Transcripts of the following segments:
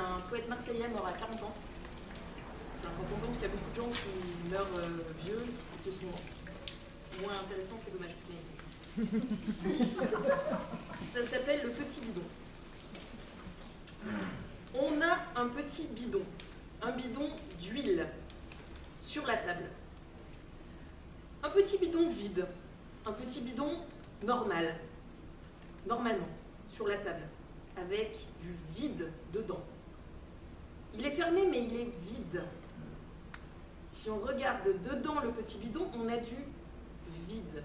un poète marseillais mort à 40 ans. Enfin, quand on pense qu'il y a beaucoup de gens qui meurent vieux et qui sont moins intéressants, c'est dommage. Ça s'appelle le petit bidon. On a un petit bidon d'huile sur la table. Un petit bidon vide, un petit bidon normalement, sur la table, avec du vide dedans. Il est fermé, mais il est vide. Si on regarde dedans le petit bidon, on a du vide.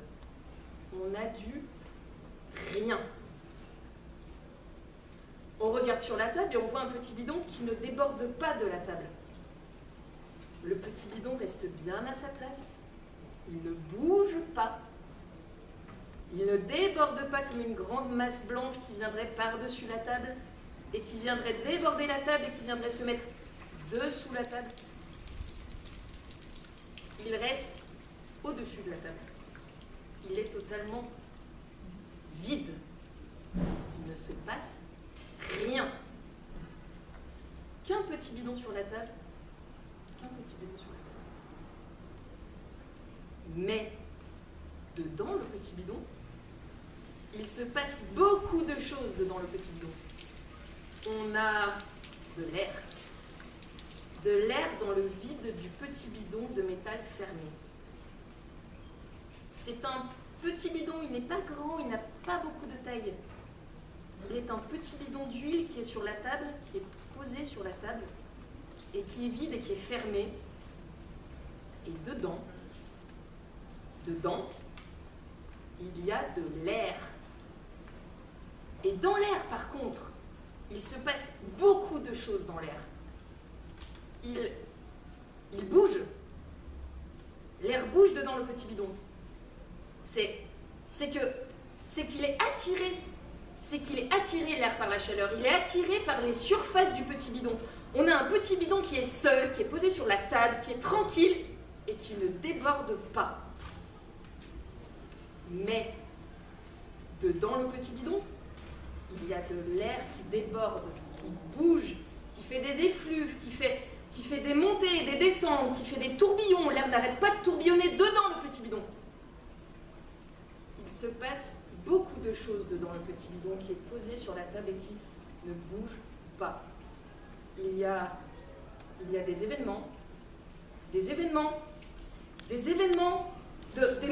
On a du rien. On regarde sur la table et on voit un petit bidon qui ne déborde pas de la table. Le petit bidon reste bien à sa place. Il ne bouge pas. Il ne déborde pas comme une grande masse blanche qui viendrait par-dessus la table et qui viendrait déborder la table et qui viendrait se mettre dessous la table. Il reste au-dessus de la table. Il est totalement vide. Il ne se passe rien. Qu'un petit bidon sur la table. Qu'un petit bidon sur la table. Mais dedans le petit bidon, il se passe beaucoup de choses dedans le petit bidon. On a de l'air. De l'air dans le vide du petit bidon de métal fermé. C'est un petit bidon, il n'est pas grand, il n'a pas beaucoup de taille. Il est un petit bidon d'huile qui est sur la table, qui est posé sur la table, et qui est vide et qui est fermé. Et dedans, il y a de l'air. Et dans l'air, par contre, il se passe beaucoup de choses dans l'air. Il bouge. L'air bouge dedans le petit bidon. C'est qu'il est attiré. C'est qu'il est attiré, l'air, par la chaleur. Il est attiré par les surfaces du petit bidon. On a un petit bidon qui est seul, qui est posé sur la table, qui est tranquille et qui ne déborde pas. Mais dedans le petit bidon, il y a de l'air qui déborde, qui bouge, qui fait des effluves, qui fait des montées, des descentes, qui fait des tourbillons. L'air n'arrête pas de tourbillonner dedans le petit bidon. Il se passe beaucoup de choses dedans le petit bidon qui est posé sur la table et qui ne bouge pas. Il y a des événements, des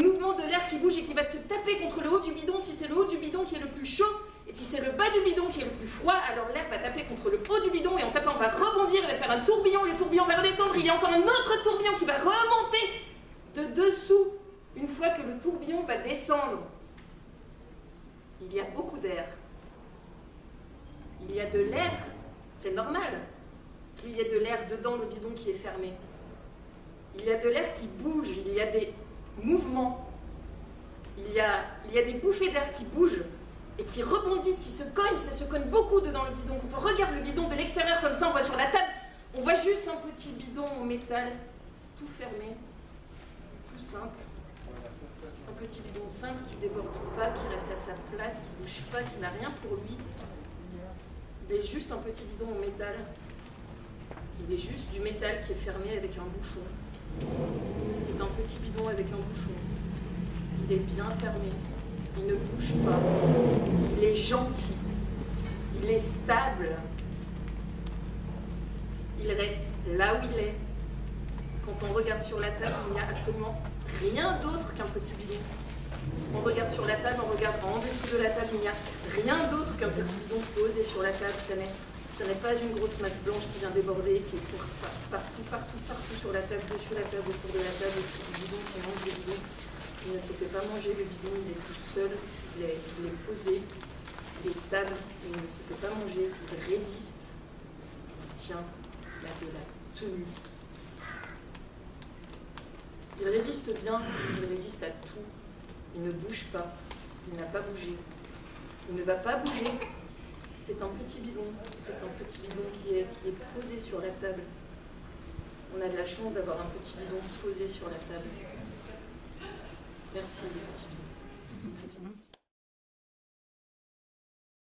mouvements de l'air qui bouge et qui va se taper contre le haut du bidon. Si c'est le haut du bidon qui est le plus chaud, et si c'est le bas du bidon qui est le plus froid, alors l'air va taper contre le haut du bidon et en tapant, on va rebondir, il va faire un tourbillon, le tourbillon va redescendre, il y a encore un autre tourbillon qui va remonter de dessous. Une fois que le tourbillon va descendre, il y a beaucoup d'air. Il y a de l'air, c'est normal qu'il y ait de l'air dedans le bidon qui est fermé. Il y a de l'air qui bouge, il y a des mouvements, il y a des bouffées d'air qui bougent et qui rebondissent, qui se cognent, ça se cogne beaucoup dedans le bidon. Quand on regarde le bidon de l'extérieur comme ça, on voit sur la table, on voit juste un petit bidon en métal, tout fermé, tout simple. Un petit bidon simple qui déborde pas, qui reste à sa place, qui bouge pas, qui n'a rien pour lui. Il est juste un petit bidon en métal. Il est juste du métal qui est fermé avec un bouchon. C'est un petit bidon avec un bouchon. Il est bien fermé. Il ne bouge pas. Il est gentil. Il est stable. Il reste là où il est. Quand on regarde sur la table, il n'y a absolument rien d'autre qu'un petit bidon. On regarde sur la table, on regarde en dessous de la table, il n'y a rien d'autre qu'un petit bidon posé sur la table. Ce n'est pas une grosse masse blanche qui vient déborder, qui est partout sur la table, dessus la table, autour de la table, et le bidon qui mange le bidon. Il ne se fait pas manger le bidon, il est tout seul, il est posé, il est stable, il ne se fait pas manger, il résiste, il tient, il a de la tenue. Il résiste bien, il résiste à tout, il ne bouge pas, il n'a pas bougé, il ne va pas bouger. C'est un petit bidon qui est posé sur la table. On a de la chance d'avoir un petit bidon posé sur la table. Merci, le petit bidon.